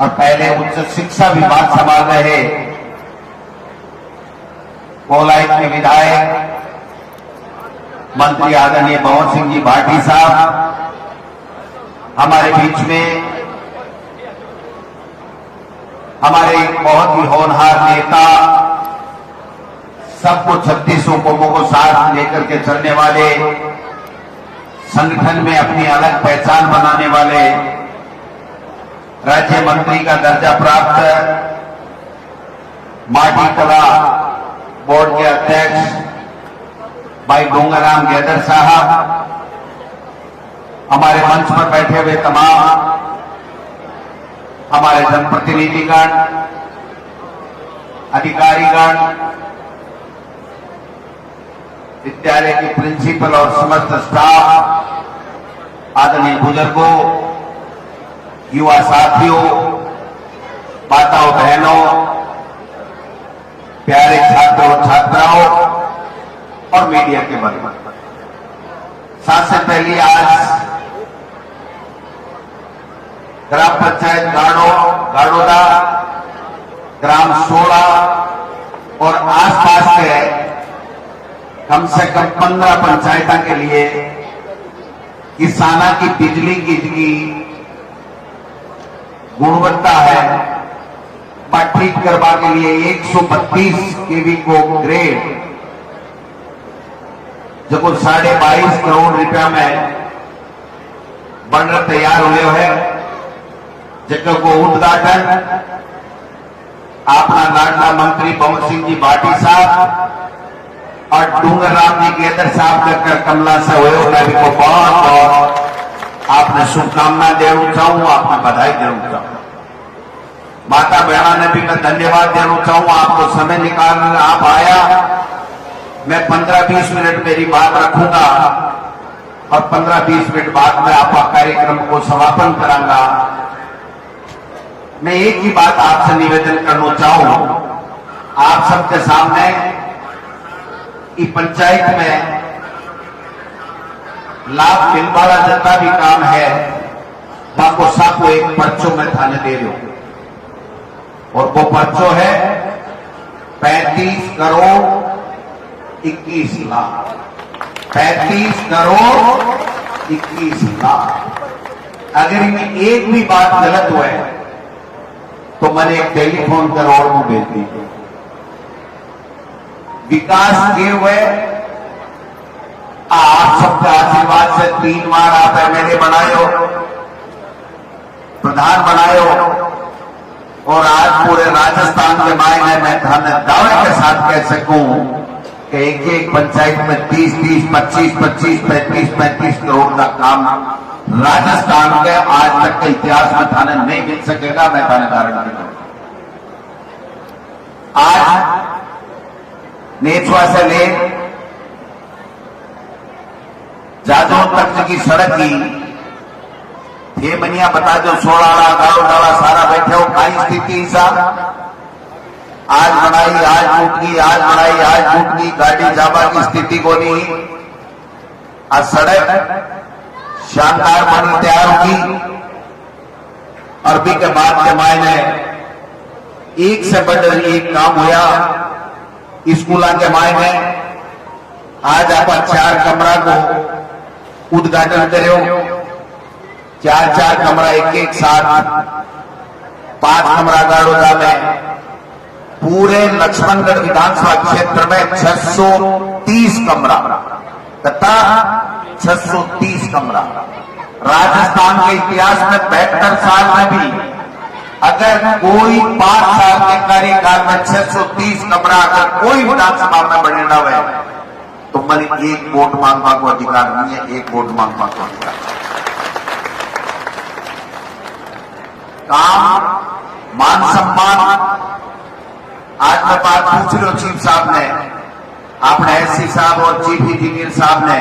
और पहले उच्च शिक्षा विभाग संभाल रहे कोलाइट के विधायक मंत्री आदरणीय पवन सिंह जी भाटी साहब हमारे बीच में, हमारे एक बहुत ही होनहार नेता, सबको 36 कौमों को साथ लेकर के चलने वाले, संगठन में अपनी अलग पहचान बनाने वाले, राज्य मंत्री का दर्जा प्राप्त माटी कला बोर्ड के अध्यक्ष भाई डोंगरराम गेदर साहब, हमारे मंच पर बैठे हुए तमाम हमारे जनप्रतिनिधिगण, अधिकारीगण, विद्यालय के प्रिंसिपल और समस्त स्टाफ, आदरणीय बुजुर्गों, युवा साथियों, माताओं बहनों, प्यारे छात्रों और छात्राओं और मीडिया के वर्ग, सबसे पहले आज ग्राम पंचायत गाड़ोदा, ग्राम 16 और आसपास के कम से कम 15 पंचायतों के लिए किसाना की बिजली की गुणवत्ता है ठीक करवा के लिए 132 केवी को ग्रेड जो कुछ 22.5 करोड़ रुपया में बनकर तैयार हुए हैं, जिनको उद्घाटन अपना लाडला मंत्री पवन सिंह जी भाटी साहब और डूंगरराम जी गेदर साहब कर कमला से हुए, उन्हें को बहुत बहुत आपने शुभकामना देना चाहूँ, आपने बधाई देना चाहूँ। माता बहना ने भी मैं धन्यवाद देना चाहूँ, आपको समय निकाल आप आया। मैं 15-20 मिनट मेरी बात रखूंगा और 15-20 मिनट बाद में आपका कार्यक्रम को समापन करांगा। मैं एक ही बात आपसे निवेदन करना चाहूं, आप सबके सामने इस पंचायत में लाभ मिलने वाला जितना भी काम है आपको सबको एक पर्चों में थाने दे दो, और वो पर्चो है 35 करोड़ 21 लाख, 35 करोड़ 21 लाख। अगर इनमें एक भी बात गलत हुआ है तो मैंने एक टेलीफोन करोड़ को भेज दी। विकास किए हुए आप सबके आशीर्वाद से 3 बार आप एमएलए बनाए हो, प्रधान बनाए हो, और आज पूरे राजस्थान के मायने में दावे के साथ कह सकूं कि एक पंचायत में 30-30, 25-25, 35-35 करोड़ का काम राजस्थान के आज तक के इतिहास में थाने नहीं मिल सकेगा। मैं थाने धारण करूंगा। आज नेचवा से ले जादव तक की सड़क की ये बनिया बता दो, 16 गाँव डाला सारा बैठे हो, कई स्थिति साहब आज बनाई आज टूट गई, आज बनाई आज टूट गई, गाड़ी जाबा की स्थिति को नहीं। आज सड़क शानदार बनी तैयार होगी, अरबी के बाद के मायने एक से बढ़कर एक काम हुआ। स्कूल के मायने आज आप 4 कमरा को उद्घाटन करे हो, 4 कमरा एक साथ, 5 कमरा गाड़ोदा में, पूरे लक्ष्मणगढ़ विधानसभा क्षेत्र में 630 कमरा, तथा 630 कमरा। राजस्थान के इतिहास में 72 साल में भी अगर कोई 5 साल के कार्यकाल में 630 कमरा अगर कोई विधानसभा में बने न हुए तो मैंने एक वोट मांगने को अधिकार नहीं है, एक वोट मांगने को अधिकार। काम मान सम्मान आज मैं बात पूछ रही हूं चीफ साहब ने, आपने एससी साहब और चीफ इंजीनियर साहब ने,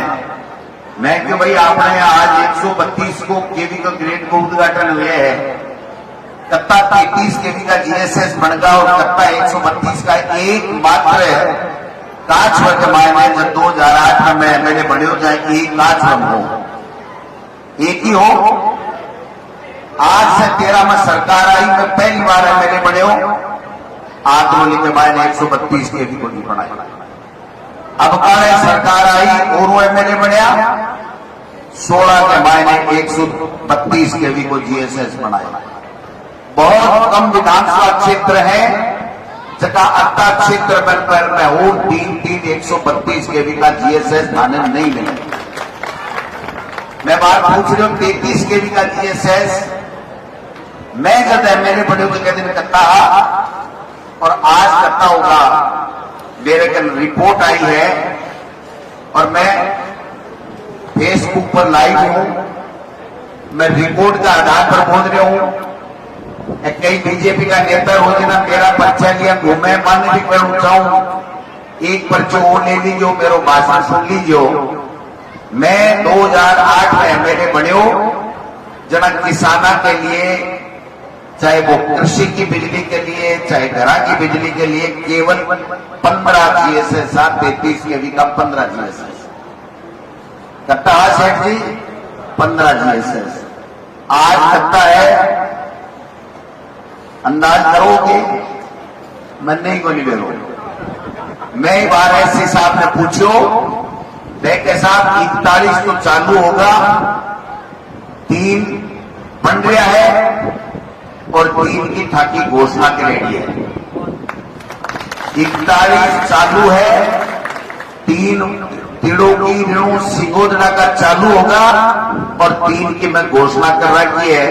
मैं कि भाई आपने आज 132 को केवी का ग्रेड को उद्घाटन हुए हैं, कत्ता 33 केवी का जीएसएस बनगा और कत्ता 132 का एक मात्र काच वर्ग मायने जब 2008 में एमएलए बने हो जाए एक काच हो, एक ही हो। आज से 13 में सरकार आई, मैं बार एमएलए बने हो, आतरोली के मायने 132 केवी को नहीं बनाया। अब कह रहे सरकार आई और वो एमएलए बनया, 16 के मायने 132 केवी को जीएसएस बनाया। बहुत कम विधानसभा क्षेत्र है जगह अत्ता क्षेत्र पर में हो 132 केवी का जीएसएस थाने नहीं मिले। मैं बात पूछ रही हूं 33 केवी का जीएसएस मैं जब एमएलए बने हुए के दिन करता और आज करता होगा। मेरे कल रिपोर्ट आई है और मैं फेसबुक पर लाइव हूं, मैं रिपोर्ट का आधार पर बोल रहा हूं। कई बीजेपी का नेता रोज ना मेरा पर्चा लिया घूमे मान भी कर उठाऊं, एक पर्चो वो ले लीजिए, मेरा भाषण सुन लीजिए। मैं 2008 में एमएलए बने हो जना किसाना के लिए, चाहे वो कृषि की बिजली के लिए चाहे घरा की बिजली के लिए केवल 15 जीएसएस 33 केवी का 15 जीएसएस करता है सेठ जी, 15 जीएसएस आज करता है। अंदाज करोगे मैं नहीं को नहीं बेरो। मैं एक बार ऐसे साहब ने पूछो देखे साहब 41 तो चालू होगा, 3 बन रहा है और 3 की ठाकी घोषणा के रेडी है। 41 चालू है, 3 तिड़ों की ऋणों सिगोदड़ा का चालू होगा और 3 की मैं घोषणा कर रखी है,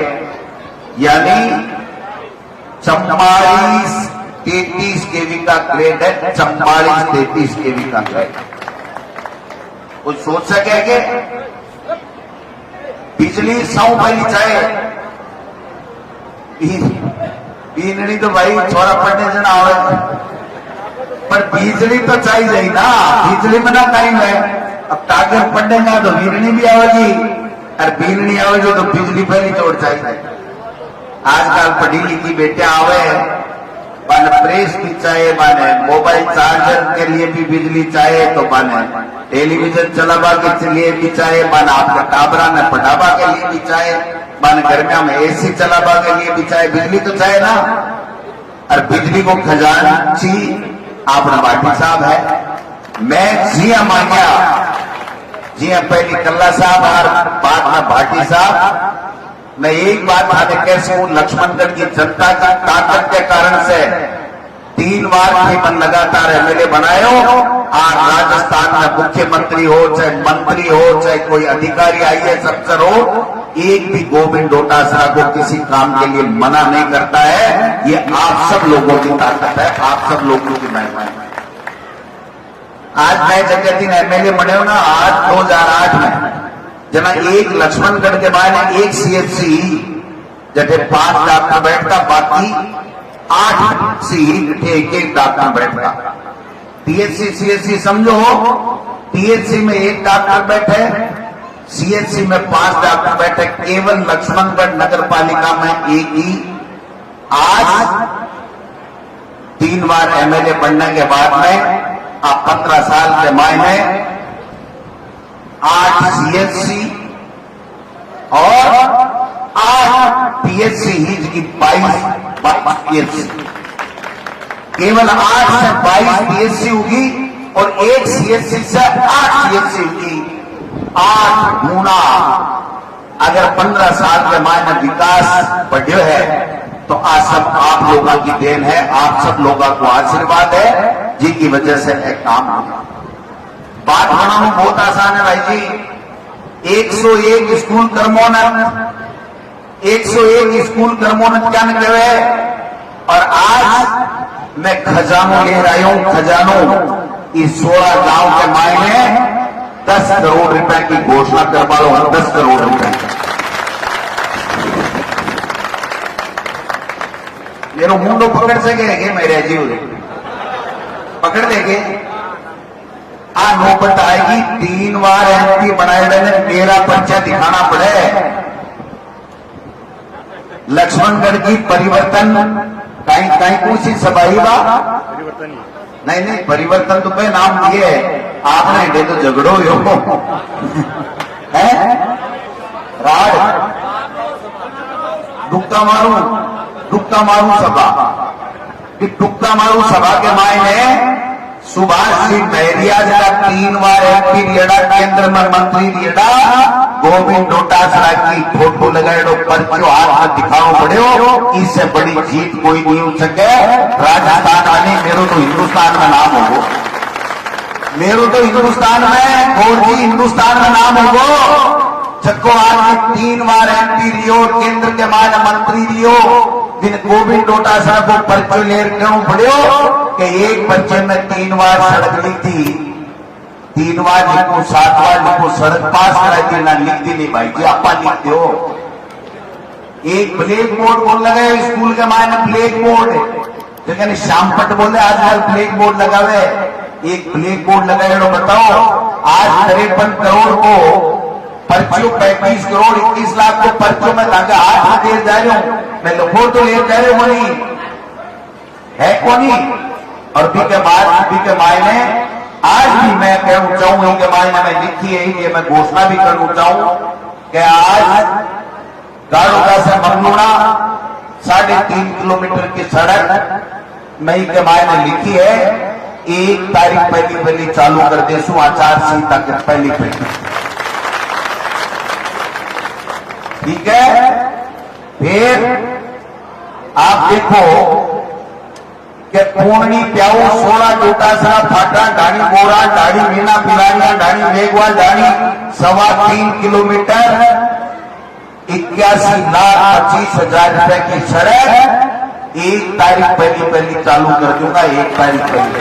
यानी 44 33 केवी का ग्रेड है। 44 33 केवी का ग्रेड कुछ सोच सके कि बिजली 100 पहली चाहे बीननी तो भाई छोरा पढ़ने से ना आवे, पर बिजली तो चाहिए ही ना। बिजली में ना टाइम है, अब टागर पढ़ेगा तो बीननी भी आवेगी और बीननी आवेगी तो बिजली पहली तोड़ चाहिए। आजकल पढ़ी लिखी बेटे आवे माने प्रेस भी चाहिए, माने मोबाइल चार्जर के लिए भी बिजली चाहिए, तो माने टेलीविजन चलावा के लिए भी चाहिए, माने आपका टाबरा में पढ़ावा के लिए भी चाहिए, माने गर्मियों में एसी चलावा के लिए भी चाहिए, बिजली तो चाहिए ना। और बिजली को खजानची आपने भाटी साहब है। मैं जिया मांगया जिया पहली कल्ला साहब और बाद में भाटी साहब। मैं एक बात आगे कह सकूं, लक्ष्मणगढ़ की जनता की ताकत के कारण से 3 बार मन लगातार एमएलए बनाए हो और राजस्थान में मुख्यमंत्री हो चाहे मंत्री हो चाहे कोई अधिकारी आईएएस अफसर हो, एक भी गोविंद डोटासरा को किसी काम के लिए मना नहीं करता है। ये आप सब लोगों की ताकत है, आप सब लोगों की मेहरबानी। आज मैं जगह दिन एमएलए बने हो ना, आज 2008 में जना एक लक्ष्मणगढ़ के मायने एक सीएचसी जैसे 5 डॉक्टर बैठता, बाकी 8 सीट एक डॉक्टर बैठता। पीएचसी सीएचसी समझो, पीएचसी में 1 डॉक्टर बैठे, सीएचसी में 5 डॉक्टर बैठे, केवल लक्ष्मणगढ़ नगर पालिका में एक ही। आज 3 बार एमएलए बनने के बाद में आप 15 साल के मायने 8 सीएचसी और 8 पीएचसी ही की 22 पीएचसी, केवल 8 से 22 पीएचसी होगी और 1 सीएचसी से 8 सीएचसी होगी। 8 गुना अगर 15 साल के मायने विकास बढ़े है तो आज सब आप लोगों की देन है, आप सब लोगों को आशीर्वाद है जिनकी वजह से एक काम होगा। बात बनाना बहुत आसान है भाई जी। 101 स्कूल कर्मोन्नत, 101 स्कूल कर्मोन्नत क्या न करे। और आज मैं खजानों ले रहा हूं, खजानों इस 16 गांव के मायने 10 करोड़ रुपए की घोषणा करवा लो, 10 करोड़ रुपए। मेरे मुंडो पकड़ सके मेरे जीव पकड़ देंगे। आ नौबत आएगी 3 बार एमपी बनाए मैंने, मेरा पर्चा दिखाना पड़े। लक्ष्मणगढ़ की परिवर्तन कहीं कहीं कुछ सबाई बा नहीं परिवर्तन तो पे नाम दिए आपने दे तो झगड़ो हो है राड दुक्का मारू डुक्का मारू सभा कि डुक्का मारू सभा के मायने सुभाष सिंह बहरिया का 3 बार एमपी लियड़ा, केंद्र में मंत्री लियड़ा, गोविंद डोटासरा की फोटो लगाएड़ो पर्चो हाथ में दिखाओ पड़ो, इससे बड़ी जीत कोई नहीं हो सके। राजस्थान आने मेरो तो हिंदुस्तान में नाम होगो, मेरो तो हिंदुस्तान में और जी हिंदुस्तान में नाम होगो। जको आज 3 बार एमपी लियो, केंद्र के मायने मंत्री लियो, जिन गोविंद डोटासरा को पर्चो ले क्यों पड़ो कि एक पर्चे में 3 बार सड़क ली थी, 3 बार लिखो, 7 बार लिखो, सड़क पास कराई थी ना, लिख दी नहीं भाई जी, आपा लिखते हो। एक ब्लैक बोर्ड बोल लगे स्कूल के मायने, ब्लैक बोर्ड लेकिन श्यामपट बोले आजकल ब्लैक बोर्ड लगावे, एक ब्लैक बोर्ड लगाए। बताओ आज 53 करोड़ को पर्चियों, 35 करोड़ 21 लाख को पर्चों में धागा हाथ में दे जा रहे हूं मैं, लोगों तो ले जा रहे हो नहीं है कोनी। और भी के बाद भी के मायने आज भी मैं कहना चाहूं के मायने में लिखी है, ये मैं घोषणा भी करना चाहूं कि आज गाड़ोदा से मंगलूना 3.5 किलोमीटर की सड़क मई के मायने लिखी है, 1 तारीख पहली चालू कर देसू, आचार संहिता के पहली। ठीक है, फिर आप देखो कि पूर्णी प्याऊ 16 डोटासरा फाटा ढाणी बोरा ढाणी मीना पिलानिया ढाणी मेघवाल ढाणी 3.25 किलोमीटर 81,25,000 रुपए की सड़क 1 तारीख पहली चालू कर दूंगा, 1 तारीख पहली।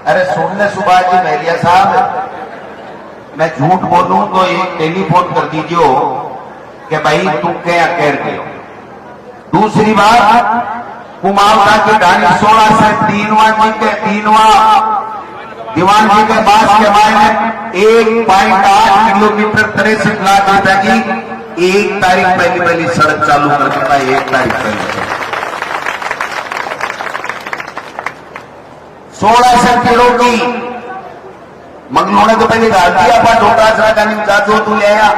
अरे सुनने सुभाष जी बहरिया साहब, मैं झूठ बोलूं तो एक टेलीफोन कर दीजिए कि भाई तुम क्या कह रहे हो। दूसरी बात, कुमाऊं की ढाणी 16 से 3वां दीवान जी के पास के मायने 1.8 किलोमीटर 63 लाख रुपए की 1 तारीख पहली सड़क चालू कर देता है, 1 तारीख पहली। 16 सेंटीरों की मंगलूने तो पहले गाल दिया, पर डोटासरा का निमचा जो तू ले आया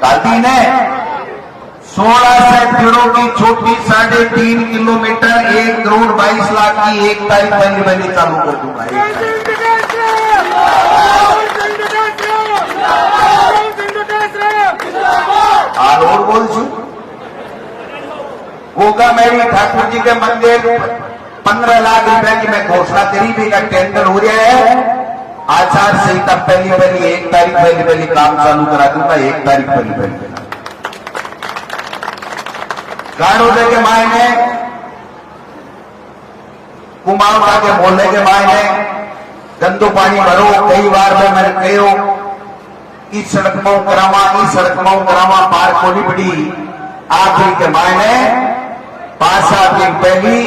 गांधी ने 16 सेंटीरों की छोटी 3.5 किलोमीटर 1 करोड़ 22 लाख की 1 तारीख पहली चालू कर दूंगा। और बोल छू होगा मेरी ठाकुर जी के मंदिर 15 लाख रुपए की मैं घोषणा करी भी का टेंडर हो रहा है, आचार संहिता पहली 1 तारीख पहली काम चालू करा दूंगा, 1 तारीख पहली। गाड़ोदे के मायने कुमाऊं के मोहल्ले के मायने गंदो पानी भरो, कई बार में मैंने कहो इस सड़क में करावा, इस सड़क में करावा, पार को नहीं पड़ी। आखिरी के मायने 5 दिन पहली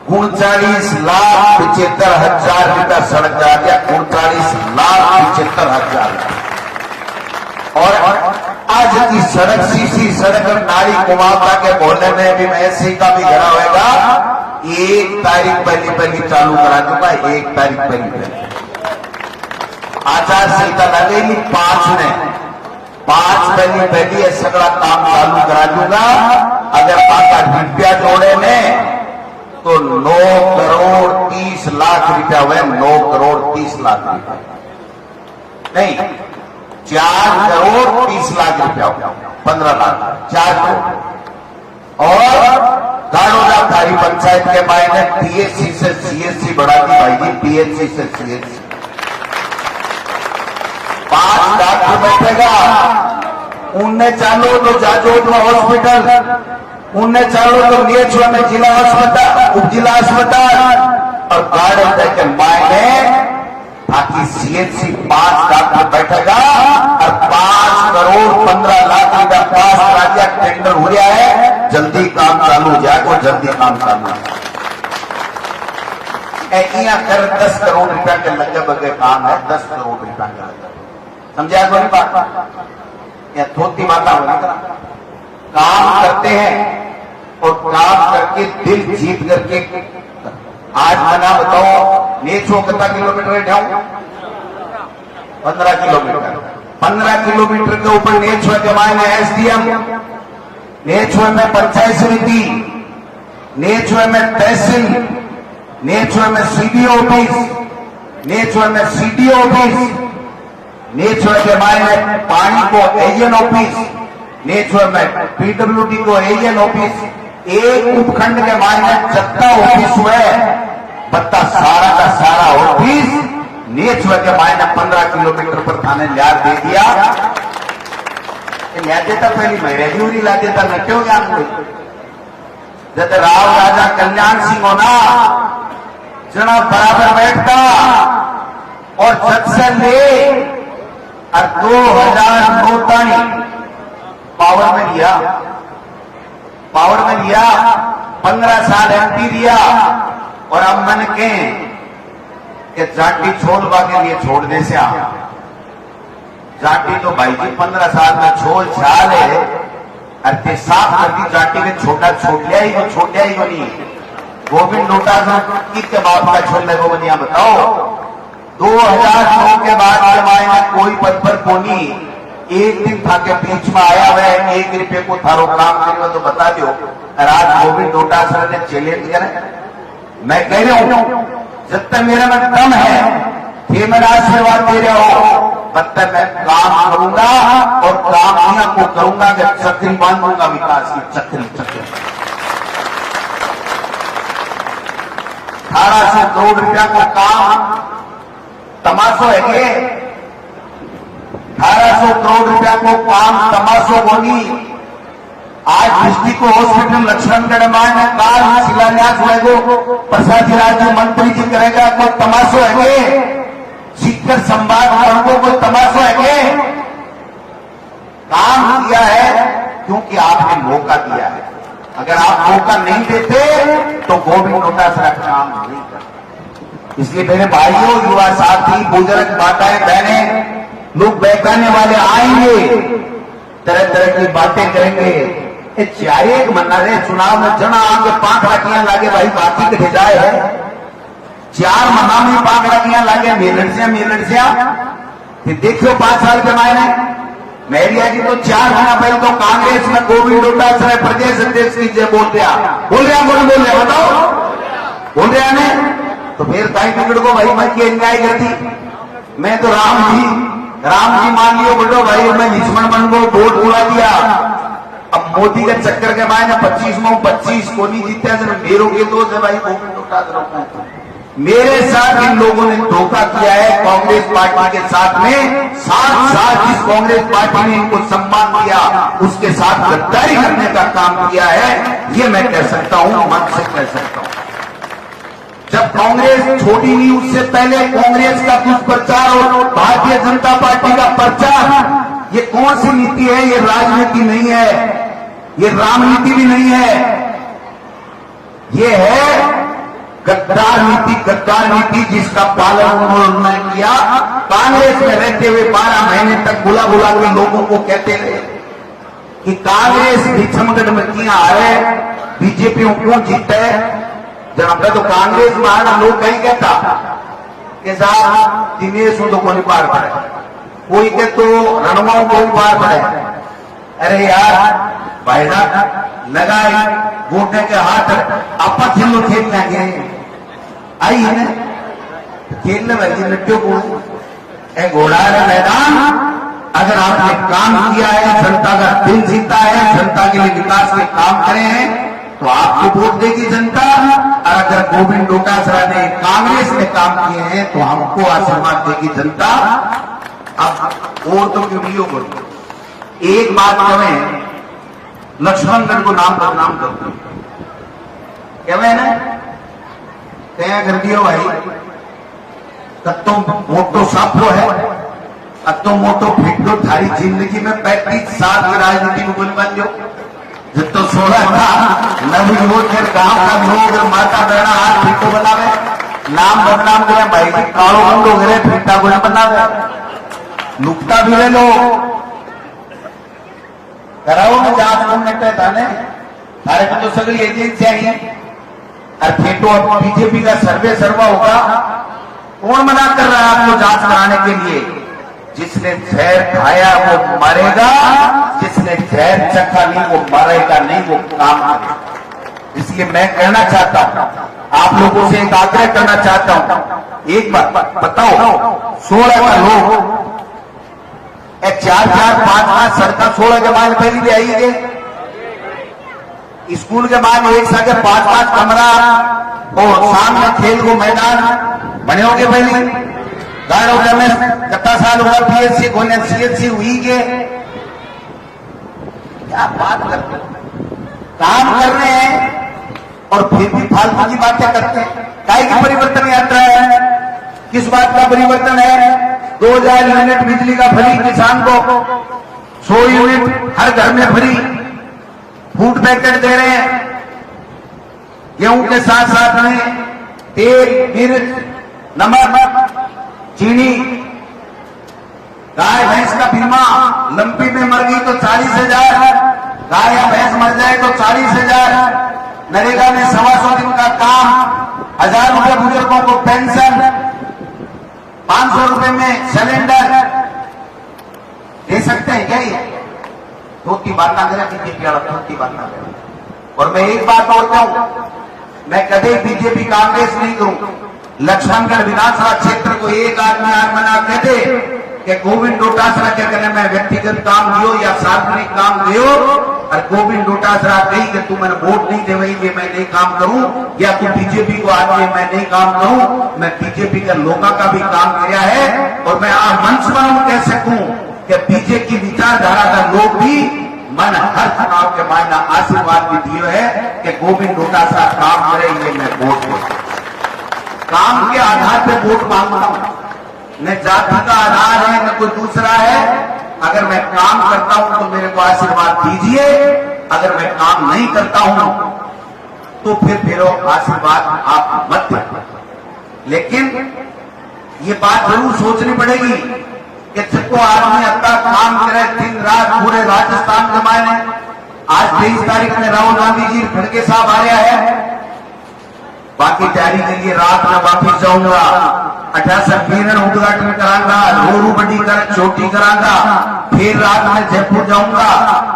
39,75,000 रुपया सड़क जा गया, 39,75,000। और आज की सड़क सीसी सड़क नारी कुमाऊं के मोहल्ले में भी ऐसी का भी घड़ा होगा, 1 तारीख पहली चालू करा दूंगा, 1 तारीख पहली। आचार संहिता लगेगी 5 ने 5 पहली ये सगड़ा काम चालू करा दूंगा। अगर पाका रुपया जोड़े में तो 9 करोड़ 30 लाख रुपया हुए, 9 करोड़ 30 लाख रुपया नहीं, 4 करोड़ 30 लाख रुपया हो, 15 लाख 4 करोड़। और गाड़ोदा थारी पंचायत के मायने पीएचसी से सीएचसी बढ़ा दी भाई जी, पीएचसी से सीएचसी 5 डॉक्टर बैठेगा, उनने चालो तो जाजोद में हॉस्पिटल, उनने चालो तो नियचुआ में जिला अस्पताल, उप जिला अस्पताल, और गाड़ोदा के मायने ताकि सीएचसी 5 डॉक्टर बैठेगा और 5 करोड़ 15 लाख रुपया पास करा दिया, टेंडर हो रहा है, जल्दी काम चालू हो जाएगा, जल्दी काम चालू हो जाएगा। कर 10 करोड़ रुपया के लगे बगे काम है, 10 करोड़ रुपया का समझा कोई बात या थोड़ी बात होगी। काम करते हैं और काम करके दिल जीत करके आज मना बताओ नेचो कितना किलोमीटर जाऊं 15 किलोमीटर 15 किलोमीटर के ऊपर नेछुआ के मायने एसडीएम, नेछुआ में पंचायत समिति, नेछुआ में तहसील, नेछुआ में सीडीओ ऑफिस, नेछुआ में सीडीओ ऑफिस, नेछुआ के मायने पानी को एएन ऑफिस, नेछुआ में पीडब्ल्यूडी को एएन ऑफिस, एक उपखंड के मायने जत्ता ऑफिस हुए, बत्ता सारा का सारा ऑफिस नेछुआ के मायने 15 किलोमीटर पर थाने लियार दे दिया। लिया देता पहली महीने ला देता न क्यों ज्ञान कोई जब राव राजा कल्याण सिंह होना जना बराबर बैठता और जब से ले और 2009 तक पावर में लिया 15 साल एमपी दिया और अब मन के जाटी छोड़वा के लिए छोड़ दे से जाटी तो भाई जी 15 साल में छोड़ छाल है अरे साफ कर दी जाटी में छोटा छोड़ लिया ही वो छोड़ लिया ही वो नहीं गोविंद नोटा के बाप का छोड़ने को बनिया बताओ 2009 के बाद के मायने कोई पद पर कोनी एक दिन था के बीच में आया हुआ है 1 रुपये को थारो काम करेगा तो बता दो राज गोविंद नोटासरा ने चैलेंज करे मैं कह रहा हूं जब तक मेरे में दम है ये मेरा आशीर्वाद दे रहे हो तब तक मैं काम करूंगा और काम को करूंगा जब चक्री बांधूंगा विकास की चक्री 1800 करोड़ रुपया को काम तमाशो है ये 1800 करोड़ रुपया को काम तमाशो होगी आज डिस्ट्रिक्ट हॉस्पिटल लक्ष्मणगढ़ में काल शिलान्यास होएगो प्रसाद राज्य मंत्री जी करेगा कोई तमाशो है शिखर संवाद पढ़ो कोई तमाशो है काम किया है क्योंकि आपने मौका दिया है अगर आप मौका नहीं देते तो गोविंद नोटासरा काम नहीं करते इसलिए मेरे भाइयों युवा साथी बुजुर्ग माताएं बहने लोग बहकाने वाले आएंगे तरह तरह की बातें करेंगे चाहे एक मना रहे चुनाव में जना आगे 5 रखियां लागे भाई बाकी के जाए है 4 महीना में 5 रखियां लागे मेलड़सिया फिर देखो 5 साल के मायने मेरिया जी तो 4 महीना पहले तो कांग्रेस में गोविंद डोटासरा प्रदेश अध्यक्ष की जय बोल रहा बताओ बोल रहा ने तो फिर कहीं बिगड़ को भाई मैं की अन्याय करती मैं तो राम जी मान लियो बोलो भाई मैं लक्ष्मण बन को वोट बुला दिया अब मोदी के चक्कर के बाद 25 में 25 को नहीं जीते मेरो के दोस्त है भाई गोविंद डोटासरा मेरे साथ इन लोगों ने धोखा किया है कांग्रेस पार्टी के साथ में 7 साल जिस कांग्रेस पार्टी ने इनको सम्मान दिया उसके साथ गद्दारी करने का काम किया है ये मैं कह सकता हूं मन से कह सकता हूं जब कांग्रेस छोटी नहीं उससे पहले कांग्रेस का दुष्प्रचार और भारतीय जनता पार्टी का प्रचार ये कौन सी नीति है ये राजनीति नहीं है ये रामनीति भी नहीं है ये है गद्दार नीति जिसका पालन उन्होंने किया कांग्रेस में रहते हुए 12 महीने तक बुला के लोगों को कहते रहे कि कांग्रेस लक्ष्मणगढ़ में किया है बीजेपी क्यों जीते जब तो कांग्रेस में आना लोग कहीं कहता कि साहब दिनेश तो कोई पार पड़े कोई के तो रणवाओं को पार पड़े अरे यार भाई साहब लगाए वोटे के हाथ आपा खेलो खेलना गए आई है ना खेलने वाली नट्टियों को एक घोड़ा है मैदान अगर आपने काम किया है जनता का दिल जीता है जनता के लिए विकास के काम करे हैं तो आपको वोट देगी जनता और अगर गोविंद डोटासरा ने कांग्रेस में काम किए हैं तो हमको आशीर्वाद देगी जनता अब और तो क्यों नहीं हो एक बात करें लक्ष्मणगढ़ को नाम बदनाम करते क्या मैं ना क्या कर दियो भाई तत्तो मोटो साफो है अतो मोटो फिटो थारी जिंदगी में 35 साल की राजनीति में बोल बन जो जब तो 16 था नवी वोट कर गांव का लोग माता बहना हाथ फिटो बनावे नाम बदनाम करे भाई जी कालो बंदो करे फिटा को बनावे लुकता भी ले लो कराओ ना जांच करने पे थाने थारे में तो सगली एजेंसियां ही और फेटो बीजेपी का सर्वे सर्वा होगा कौन मना कर रहा है आपको जांच कराने के लिए जिसने जहर खाया वो मरेगा, जिसने जहर चखा नहीं वो मरेगा नहीं, वो काम करेगा। इसलिए मैं कहना चाहता हूं, आप लोगों से एक आग्रह करना चाहता हूं, एक बात बताओ, 16 का लोग 4-4-5-5 सड़क 16 के मान पहली भी आई है, स्कूल के मान एक साथ 5-5 कमरा और सामने खेल को मैदान बने होंगे पहले गाड़ों में कितना साल हुआ PSC को CSC हुई के क्या बात करते काम कर रहे हैं और फिर भी फालतू की बातें करते हैं। काय की परिवर्तन यात्रा है, किस बात का परिवर्तन है? 2000 यूनिट बिजली का फ्री किसान को, 100 यूनिट हर घर में फ्री, फूड पैकेट दे रहे हैं, गेहूं के साथ साथ में तेल, मिर्च, नमक, चीनी, गाय भैंस का बीमा, लंपी में मर गई तो 40,000, गाय या भैंस मर जाए तो 40,000, नरेगा में 125 दिन का काम, 1000 रुपए बुजुर्गों को पेंशन, 500 रुपए में सिलेंडर दे सकते हैं क्या? ये धोती बात ना करें, धोती बात ना करें। और मैं एक बात और कहूं, मैं कभी बीजेपी कांग्रेस नहीं करूं। लक्ष्मणगढ़ विधानसभा क्षेत्र को एक आदमी आज मना कह दे कि गोविंद डोटासरा क्या करने में व्यक्तिगत काम दियो या सार्वजनिक काम दियो, और गोविंद डोटासरा कही कि तू मैंने वोट नहीं दे वही मैं नहीं काम करूं, या तू बीजेपी को आगे मैं नहीं काम करूं, मैं बीजेपी के लोगों का भी काम किया है। और मैं आज मंच पर कह सकूं कि बीजेपी की विचारधारा का लोग भी मन हर चुनाव के मायना आशीर्वाद भी दिए है कि गोविंद डोटासरा काम करेंगे, मैं वोट दूं। काम के आधार पे वोट मांगता हूं, न जाति का आधार है न कोई दूसरा है। अगर मैं काम करता हूं तो मेरे को आशीर्वाद दीजिए, अगर मैं काम नहीं करता हूं तो फिर आशीर्वाद आप मत दीजिए। लेकिन ये बात जरूर सोचनी पड़ेगी कि जिसको आदमी अपना काम करे दिन रात पूरे राजस्थान के मायने। आज 23 तारीख में राहुल गांधी जी खड़गे साहब आया है, बाकी तैयारी के लिए रात में वापिस जाऊंगा, 18 पीरण उद्घाटन करांगा, रोरू बड़ी कर चोटी करांगा, फिर रात में जयपुर जाऊंगा,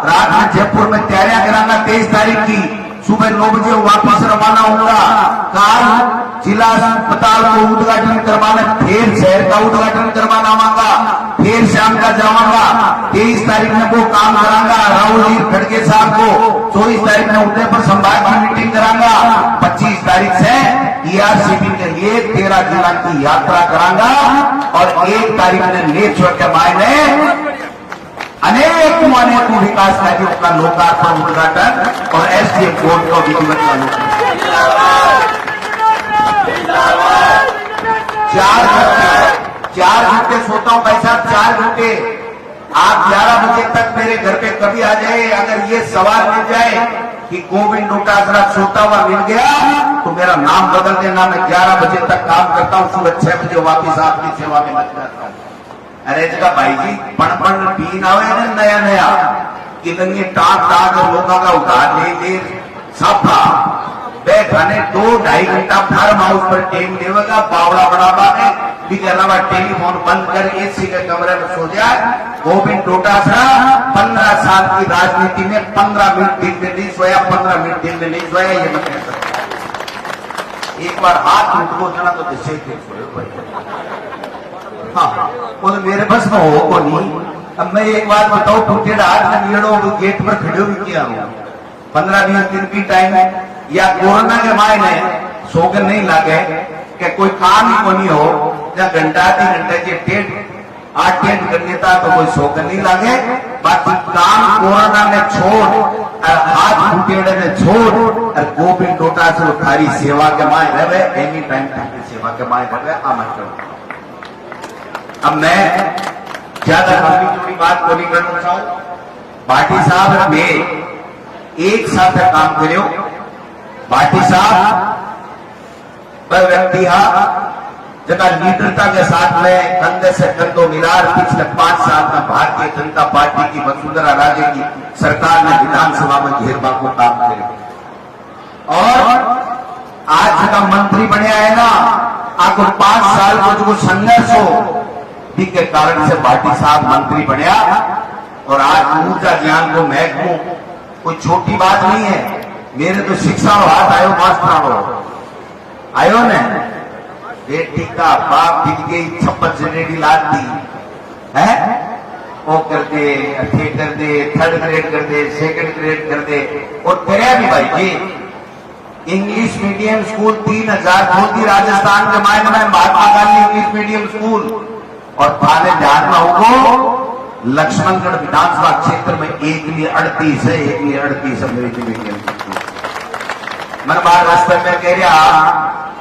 रात में जयपुर में तैयारियां करांगा। 23 तारीख की सुबह 9 बजे वापस रवाना होऊंगा, कल जिला अस्पताल को उद्घाटन करवाना, फिर शहर का उद्घाटन करवाना आऊंगा, फिर शाम का जाऊंगा। 23 तारीख में वो काम करांगा राहुल जी खड़गे साहब को, 24 तारीख में उदयपुर संभाग की मीटिंग करांगा, 25 तारीख से ERCB के लिए 13 जिला की यात्रा करांगा, और 1 तारीख में नेत्र के मायने अनेक विकास कार्यों का लोकार्पण उद्घाटन और SDM बोर्ड को विधिवत लोकार्पण। 4 घंटे सोता हूं भाई साहब, 4 घंटे। आप 11 बजे तक मेरे घर पे कभी आ जाए, अगर ये सवाल मिल जाए कि गोविंद डोटासरा सोता हुआ मिल गया तो मेरा नाम बदल देना। मैं 11 बजे तक काम करता हूं, सुबह 6 बजे वापिस आपकी सेवा में लग जाता हूं। अरे जगह भाई जी पण पीन आवे ना नया नया कि लंगे टाक और लोगों का उधार ले सब बैठाने 2-2.5 घंटा फार्म हाउस पर टेम देगा, बावड़ा बढ़ावा है, इसके अलावा टेलीफोन बंद कर AC के कमरे में सो जाए। गोविंद डोटासरा 15 साल की राजनीति में 15 मिनट दिन में नहीं सोया, 15 मिनट दिन में नहीं सोया, ये मैं कह सकता। एक बार हाथ उठो जना तो जिससे हाँ वो तो मेरे बस में हो को नहीं। अब मैं एक बात बताऊं, टूटे हाथ में नीड़ो गेट पर खड़े हुए किया हूं 15-20 दिन की टाइम या कोरोना के मायने सोगन नहीं लागे कि कोई काम ही को नहीं हो, या घंटा 3 घंटे के टेंट 8 टेंट कर लेता तो कोई सोगन नहीं लागे। बाकी काम कोरोना में छोड़ और हाथ फूटेड़े में छोड़ और गोविंद डोटासरा थारी सेवा के माय रहे, एनी टाइम की सेवा के माय रहे। आमंत्रण। अब मैं ज्यादा लंबी चौड़ी बात को नहीं करना चाहूं। भाटी साहब ने एक साथ काम करो, भाटी साहब वह व्यक्ति जगह लीडरता के साथ में कंधे से कंधों मिलार पिछले 5 साल में भारतीय जनता पार्टी की वसुंधरा राजे की सरकार ने विधानसभा में घेरबा को काम करे, और आज जगह मंत्री बने है ना, आपको 5 साल को जो संघर्ष हो के कारण से भाटी साहब मंत्री बनया और आज ऊर्जा ज्ञान को महकूं कोई छोटी बात नहीं है। मेरे तो शिक्षा हाथ आयो मास्टर आयो ने बेटी का बाप दिख गई छप्पन से रेडी लाद दी है वो कर दे अच्छे कर दे थर्ड ग्रेड कर दे सेकंड ग्रेड कर दे और कराया भी भाई जी। इंग्लिश मीडियम स्कूल 3000 खोल दी राजस्थान के मायने में Mahatma Gandhi English medium school और थाने ध्यान में होगो लक्ष्मणगढ़ विधानसभा क्षेत्र में एक लिए 38 है एक लिए 38 अंग्रेजी मीडियम स्कूल। मन बार रास्ते में कह रहा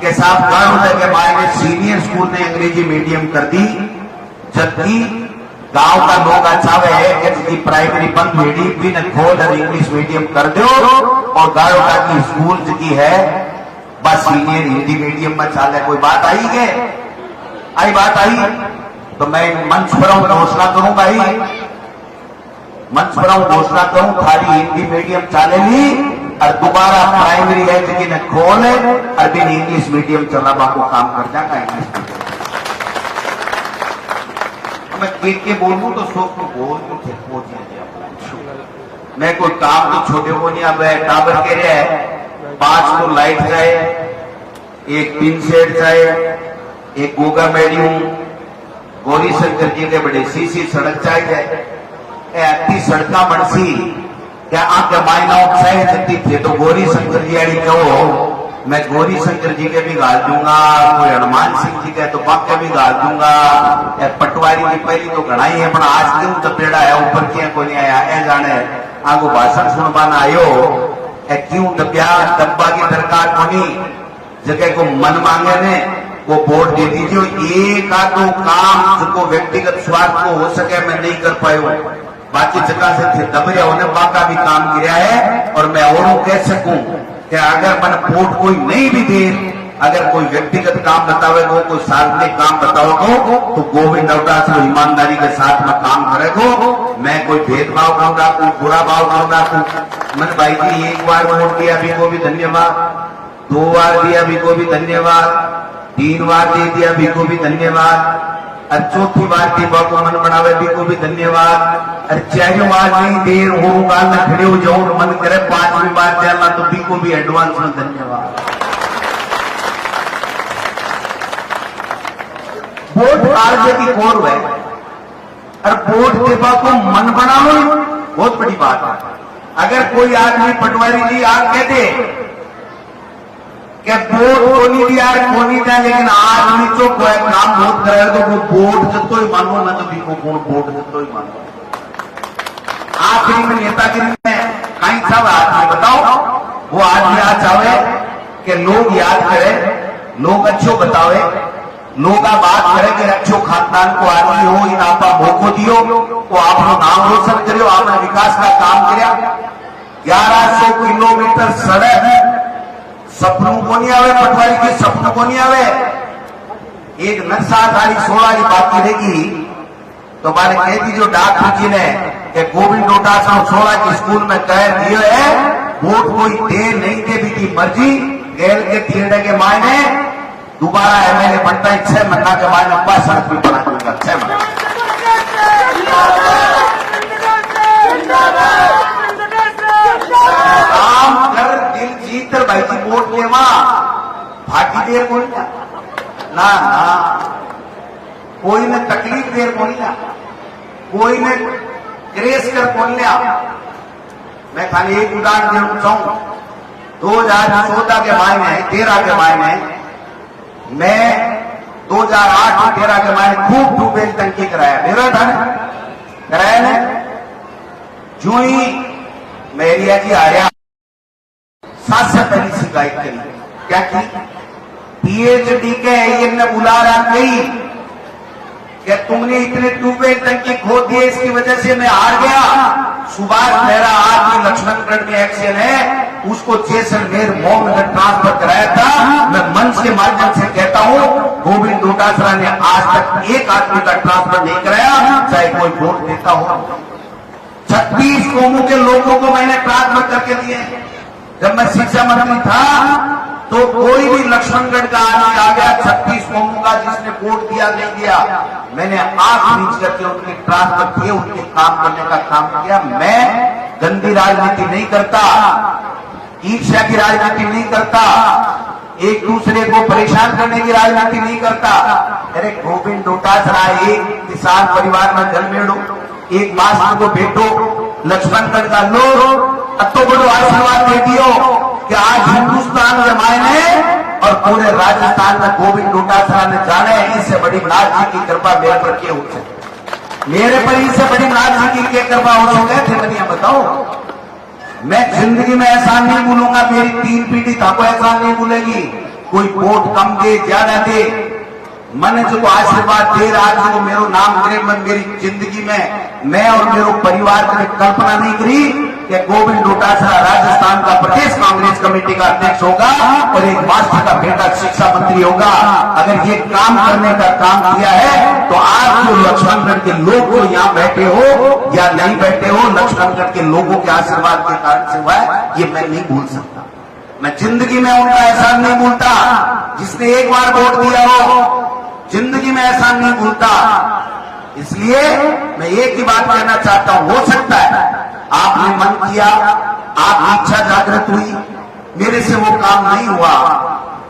कि साहब गांव के मायने सीनियर स्कूल ने अंग्रेजी मीडियम कर दी जबकि गांव का लोग अच्छा है कि प्राइमरी बंद भेड़ी भी न खोल और इंग्लिश मीडियम कर दो और गांव का की स्कूल की है बस सीनियर हिंदी मीडियम में चाले। कोई बात आई है आई बात आई तो मैं मंच पर घोषणा करूं भाई मंच पर घोषणा करूं थारी हिंदी मीडियम चालेगी और दोबारा प्राइमरी है कि न खोल और भी इंग्लिश मीडियम चलावा को काम कर जाएगा। इंग्लिश मैं के बोलूं तो सोच को बोल मैं कोई काम तो छोटे को नहीं अब टावर के रहे 5 तो लाइट जाए एक पिन सेट जाए एक गोगा मेडियम गौरी शंकर जी के बड़े सीसी सड़क चाहिए अति सड़का मनसी क्या आपके मायना उत्साहित थे तो गौरी शंकर जी आड़ी कहो मैं गौरी शंकर जी के भी गाल दूंगा कोई हनुमान सिंह जी के तो बाप के भी गाल दूंगा पटवारी की पहली तो घड़ाई है पर आज क्यों तपेड़ा है ऊपर क्या को नहीं आया ए जाने आगो भाषण सुनवाना आयो क्यों दबिया दब्बा की दरकार कोनी जगह को मन मांगे ने वो वोट दे दीजिए। एक आधो काम जो व्यक्तिगत स्वार्थ को हो सके मैं नहीं कर पायो बाकी जगह से थे दबरिया होने बाका भी काम किया है और मैं और कह सकूं कि अगर मन वोट कोई नहीं भी दे अगर कोई व्यक्तिगत काम बतावेगो कोई सार्वजनिक काम बताओगे तो गोविंद अवतार से ईमानदारी के साथ में काम करेगो। मैं कोई भेदभाव करूँ कोई बुरा भाव करूँ मन भाई जी एक बार वोट दिया भी को भी धन्यवाद 2 बार दिया भी को भी धन्यवाद 3 बार दे दिया भी को भी धन्यवाद और चौथी बार दीबा को मन बनावे भी को भी धन्यवाद और 4वीं बार नहीं देर हो गाल में खड़े हो जाओ मन करे 5वीं बार देना तो भी को भी एडवांस में धन्यवाद। वोट कार्य की कोर है और वोट देवा को मन बनाओ बहुत बड़ी बात है। अगर कोई आदमी पटवारी जी आप कहते क्या वोट को नहीं दिया को नहीं दिया लेकिन आदमी तो कोई काम बहुत करे तो वो वोट जतो ही मानो मैं तो भी को वोट जतो ही मानो। आखिरी में नेतागिरी में कहीं सब आदमी बताओ वो आदमी आज चाहे कि लोग याद करें लोग अच्छो बतावे लोग बात करे कि अच्छो खानदान को आदमी हो इन आपा मौको दियो वो आपको नाम रोशन करियो आपने विकास का काम किया 1100 किलोमीटर सड़क सपनों को नहीं आवे पटवारी के सपनों को नहीं आवे एक नक्शा थारी 16 की बात करेगी तो माने कह दी जो डॉक्टर जी ने कि गोविंद डोटासरा 16 की स्कूल में कह दिए है वोट कोई दे नहीं दे भी की मर्जी गैर के थिएटर के मायने दोबारा एमएलए बनता है 6 महीना के बाद लंबा सड़क भी बना दूंगा 6 महीना काम कर दिल जीत भाई जी वोट लेवा भाटी देर को ना ना कोई ने तकलीफ देर को लिया कोई ने क्रेस कर को लिया। मैं खाली एक उदाहरण देना चाहूं 2014 के मायने 13 के मायने मैं 2008 और 13 के मायने खूब ट्यूबवेल टंकी कराया मेरा था कराया ने जो ही मेरिया जी आया 7 से पहली शिकायत करी क्या की पीएचडी के ने बुला रहा गई कि तुमने इतने ट्यूबवेल टंकी खो दिए इसकी वजह से मैं हार गया। सुभाष मेरा आदमी लक्ष्मणगढ़ में एक्शन है उसको जैसलमेर मॉल में ट्रांसफर कराया था। मैं मंच के माध्यम से कहता हूं गोविंद डोटासरा ने आज तक एक आदमी का ट्रांसफर नहीं कराया चाहे कोई वोट देता हो। 36 कौमों के लोगों को मैंने ट्रांसफर करके दिए। जब मैं शिक्षा मंत्री था तो कोई भी लक्ष्मणगढ़ का आदमी आ गया 36 कौमों का, जिसने वोट दिया नहीं दिया, मैंने आंख नीच करके उनके ट्रांसफर किए, उनके काम करने का काम किया। मैं गंदी राजनीति नहीं करता, ईर्ष्या की राजनीति नहीं करता, एक दूसरे को परेशान करने की राजनीति नहीं करता। अरे गोविंद डोटासरा एक किसान परिवार में जन्मेड़ो, एक मास्टर को बेटो लक्ष्मणगढ़ का लोग तो बड़ो आशीर्वाद दे दियो कि आज हिंदुस्तान के मायने और पूरे राजस्थान में गोविंद डोटासरा ने जाने। इससे बड़ी नाथ जी की कृपा मेरे पर क्या हो सकती, मेरे पर इससे बड़ी नाथ जी की क्या कृपा हो सके थे, बनिया बताओ। मैं जिंदगी में ऐसा नहीं भूलूंगा, मेरी 3 पीढ़ी थाको ऐसा नहीं भूलेगी। कोई वोट कम दे ज्यादा दे, मैंने जो आशीर्वाद दे रहा है वो मेरो नाम करे, मैं मेरी जिंदगी में मैं और मेरे परिवार ने कल्पना नहीं करी कि गोविंद डोटासरा राजस्थान का प्रदेश कांग्रेस कमेटी का अध्यक्ष होगा और एक मास्टर का बेटा शिक्षा मंत्री होगा। अगर ये काम करने का काम किया है तो आज जो लक्ष्मणगढ़ के लोग जो यहाँ बैठे हो या नहीं बैठे हो, लक्ष्मणगढ़ के लोगों के आशीर्वाद के कारण से हुआ है, ये मैं नहीं भूल सकता। मैं जिंदगी में उनका एहसान नहीं भूलता, जिसने एक बार वोट दिया हो जिंदगी में एहसान नहीं भूलता। इसलिए मैं एक ही बात कहना चाहता हूं, हो सकता है आपने मन किया, आपकी इच्छा जागृत हुई, मेरे से वो काम नहीं हुआ,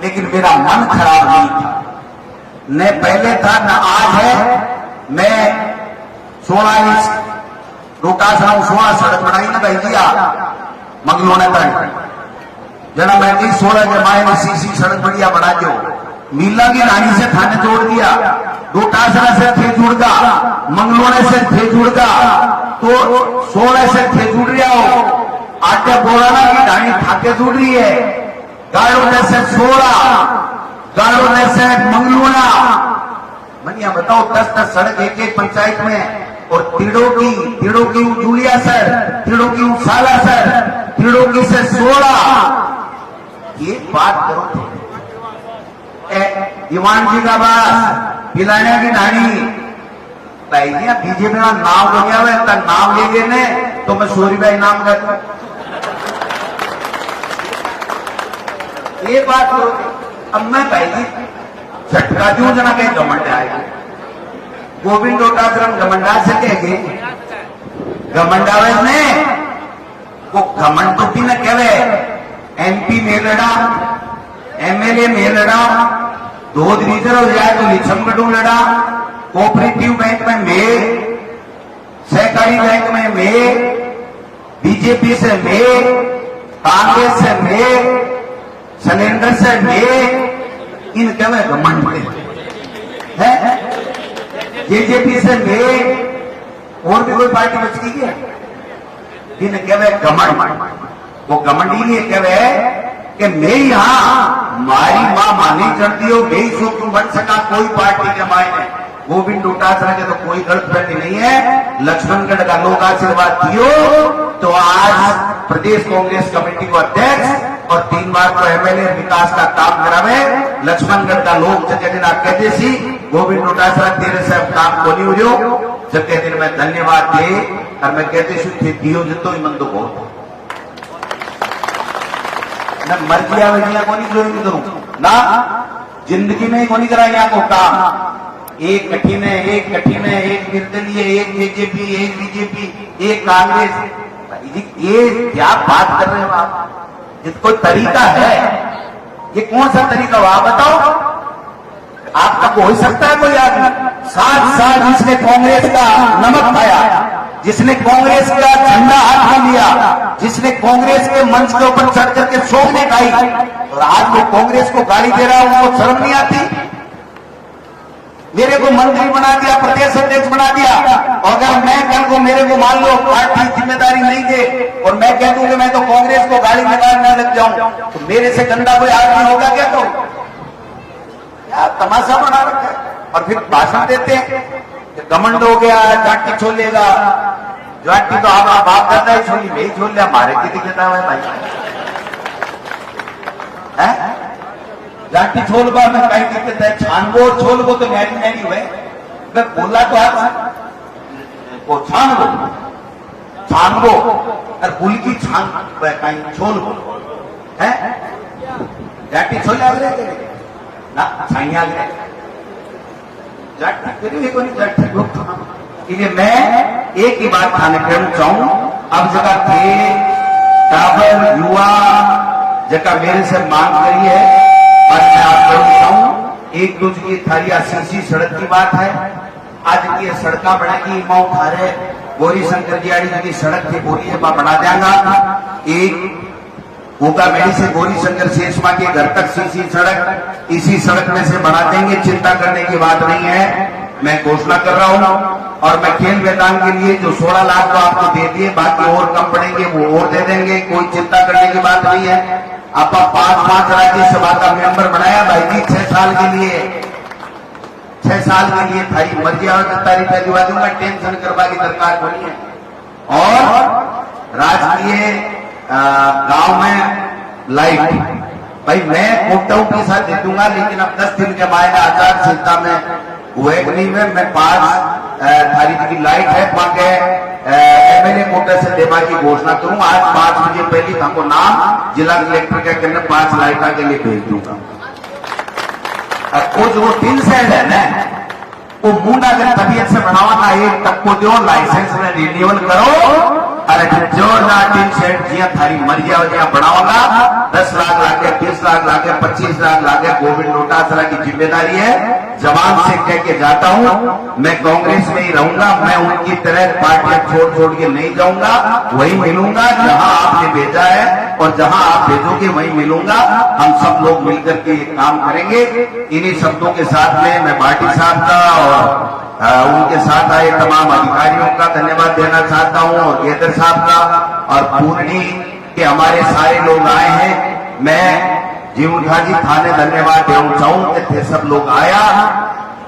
लेकिन मेरा मन खराब नहीं था, न पहले था न आज है। मैं 16 डोटासरा 16 सड़क बनाई ना भाई दिया मंगलोने तक जना मैं 16 के मायने सीसी सड़क बढ़िया बना दो, मीला की रानी से थाने जोड़ दिया, डोटासरा से थे जुड़गा, मंगलोने से थे जुड़गा, तो 16 से थे जुड़ रहा हो। आटे बोराना की रानी ठाके जुड़ रही है, गाड़ोने से 16, गाड़ोने से मंगलोना। मनिया बताओ 10-10 सड़क एक पंचायत में, और तिड़ों की जूलिया सर, तिड़ों की साला सर, तिड़ों की से 16। ये बात करो दीवान जी का बात पिलाने की ढाणी भैया बीजेपी का नाम हो गया है, नाम ले लेने तो मैं सोरी भाई नाम करता। ये बात करो, अब मैं भाई जी झटका दूं जना कहीं घमंड आएगी। गोविंद डोटासरा घमंडा से कहेंगे घमंडावे में वो घमंड तो भी न कहवे। एमपी में लड़ा, एमएलए में लड़ा, 2 रिजर्व हो जाए तो लिछमगढ़ लड़ा, कोऑपरेटिव बैंक में मैं, सहकारी बैंक में मैं, बीजेपी से मैं, कांग्रेस से मैं, सिलेंडर से मैं, इन कहवे घमंड है। जेजेपी से मैं, और भी कोई पार्टी बच गई है, इन कहवे घमंड। वो घमंड इसलिए कहवे कि मैं यहां मारी मां मानी चढ़ती हो, मैं सुख बन सका कोई पार्टी के मायने। गोविंद डोटासरा के तो कोई गलतफहमी नहीं है, लक्ष्मणगढ़ का लोग आशीर्वाद दियो तो आज प्रदेश कांग्रेस कमेटी को अध्यक्ष और 3 बार को एमएलए विकास का काम करावे। लक्ष्मणगढ़ का लोग जगह दिन आप कहते सी गोविंद डोटासरा तेरे से काम को नहीं हो रही, जगह दिन में धन्यवाद दे और मैं कहते दियो जितो ही मन तो बहुत न मर गया वैया को नहीं ज्वाइन करूं ना, जिंदगी में को नहीं करा यहाँ को काम। एक कठिन है, एक कठिन है, एक निर्दलीय, एक जेजेपी, एक बीजेपी, एक कांग्रेस। ये क्या बात कर रहे हो आप? ये कोई तरीका है? ये कौन सा तरीका हो आप बताओ? आपका को हो सकता है कोई आदमी 7 साल जिसने कांग्रेस का नमक खाया, जिसने कांग्रेस का झंडा हाथ में लिया, जिसने कांग्रेस के मंच के ऊपर चढ़ करके सोने खाई, और आज वो कांग्रेस को गाली दे रहा है, उनको शर्म नहीं आती? मेरे को मंत्री बना दिया, प्रदेश अध्यक्ष बना दिया, और अगर मैं कल को मेरे को मान लो पार्टी जिम्मेदारी नहीं दे और मैं कह दूं कि मैं तो कांग्रेस को गाली निकालने लग जाऊं, तो मेरे से गंदा कोई आदमी होगा क्या? तो क्या तमाशा बना रखा है। और फिर भाषण देते हैं कि घमंड हो गया, जाटी छोलेगा। जाटी तो आप बाप दादा ही छोली, वही छोल लिया, हमारे की दिक्कत है भाई है? जाटी छोल बा में कई दिक्कत है, छानबो छोल को तो मैरी हुए, मैं बोला तो आप वो छानबो और बुल की छान कहीं छोल है। जाटी छोले आगरे ना छाइया ले जाटी फिर भी कोई जाटी लोग तो इसलिए मैं एक ही बात खाने कहना चाहूं, अब जगह थे टावर युवा जगह मेरे से मांग करी है और मैं आप लोगों चाहूं एक दूसरे की थारी आशीषी सड़क की बात है। आज की सड़क बनाएगी माओ थारे गौरी शंकर जी आड़ी की सड़क थी बोली है बना देंगा। एक गोगा मेड़ी से गौरी शंकर शेषमा के घर तक सीसी सड़क इसी सड़क में से बना देंगे, चिंता करने की बात नहीं है। मैं घोषणा कर रहा हूं और मैं खेल मैदान के लिए जो 16 लाख तो आपको दे दिए, बाकी और कम पड़ेंगे वो और दे देंगे, कोई चिंता करने की बात नहीं है। आप 5 राज्यसभा का मेंबर बनाया भाई जी 6 साल के लिए, 6 साल के लिए थारी मर्जी और तारीफ दिवा दूंगा, टेंशन करवा की दरकार नहीं है। और राजकीय गांव में लाइट भाई मैं कोटाऊ के साथ दे दूंगा, लेकिन अब 10 दिन के बाद आचार संहिता में हुए में मैं 5 थारी की लाइट है पाके एमएलए कोटे से देवा की घोषणा करूं। आज 5 बजे पहले हमको नाम जिला कलेक्टर के कहने 5 लाइटा के लिए भेज दूंगा। अब वो 3 सेंड है ना वो मुंडा अगर तबीयत से बनावा एक तक को दो लाइसेंस में रिन्यूअल करो। अरे जो ना 3 सेंट जिया थारी मर्जी हो जिया बनाओगा 10 लाख लागे 20 लाख लागे 25 लाख लागे गोविंद डोटासरा की जिम्मेदारी है। जवान से कह के जाता हूं मैं कांग्रेस में ही रहूंगा, मैं उनकी तरह पार्टियां छोड़ छोड़ के नहीं जाऊंगा, वही मिलूंगा जहां आपने भेजा है और जहां आप भेजोगे वही मिलूंगा। हम सब लोग मिलकर के काम करेंगे। इन्हीं शब्दों के साथ में मैं भाटी साहब का और उनके साथ आए तमाम अधिकारियों का धन्यवाद देना चाहता हूं और केदर साहब का और पूर्णी के हमारे सारे लोग आए हैं। मैं जीवन खाजी थाने धन्यवाद देना चाहूं कि थे सब लोग आया।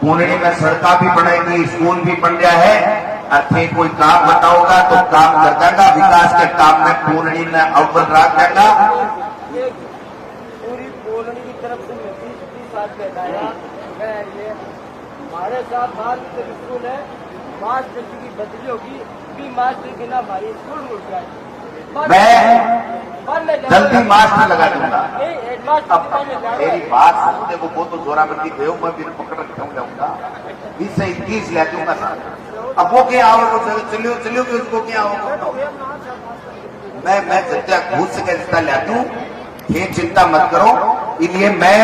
पूर्णी में सड़का भी बनेगी, स्कूल भी बन गया है। अरे कोई काम बताओगा तो काम कर देगा, विकास के काम में पूर्णी ने अव्वल रख देगा। पूरी पूर्णी की तरफ से हमारे साथ बाहर की स्कूल है, मास्टर की बदली होगी भी मास्टर के ना हमारी स्कूल मुड़ जाए। मैं जल्दी मास्टर लगा दूंगा। अब मेरी बात सुनते वो तो जोराबंदी गयो मैं भी पकड़ रखा जाऊंगा 20 से 21 ले दूंगा सर। अब वो क्या आओ चलियो चलियो कि उसको क्या आओ मैं सच्चा घूस के रिश्ता ले दूं, ये चिंता मत करो। इसलिए मैं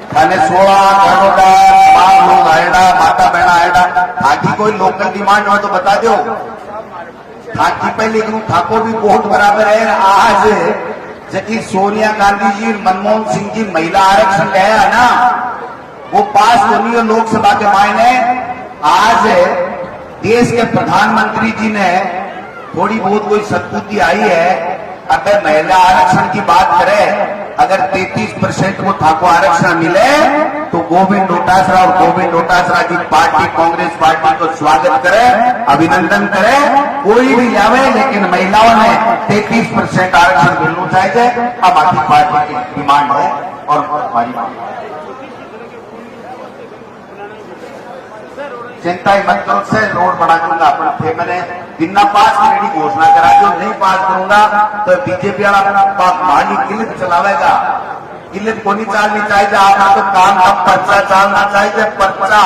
थाने 16 घरों तमाम लोग आएगा, माता बहना आएगा। ताकि कोई लोकल डिमांड हो तो बता दो, ताकि पहले ठाकुर भी बहुत बराबर है। आज जबकि सोनिया गांधी जी मनमोहन सिंह जी महिला आरक्षण गया है ना, वो पास तो नहीं है लोकसभा के मायने। आज देश के प्रधानमंत्री जी ने थोड़ी बहुत कोई सद्बुद्धि आई है। अगर महिला आरक्षण की बात करें, अगर 33% को ठाकुर आरक्षण मिले तो गोविंद डोटासरा और गोविंद डोटासरा की पार्टी कांग्रेस पार्टी को स्वागत करे, अभिनंदन करे, कोई भी जावे, लेकिन महिलाओं ने 33% आरक्षण मिलना चाहिए। अब आखिर पार्टी की डिमांड है और हमारी मांग है। चिंता ही मत करो, से रोड बना दूंगा अपना थे। मैंने बिना पास की घोषणा करा, जो नहीं पास करूंगा तो बीजेपी वाला माली किलित चलावेगा। किलित को नहीं चालनी चाहिए, आपका तो काम का पर्चा चालना चाहिए, पर्चा।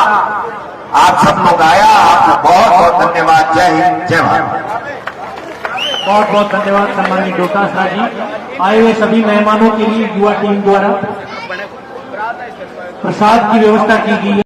आप सब लोग आया, आपको बहुत बहुत धन्यवाद। जय हिंद, जय भारत। बहुत बहुत धन्यवाद सम्मानित डोटासरा जी। आए हुए सभी मेहमानों के लिए युवा टीम द्वारा प्रसाद की व्यवस्था की गई है।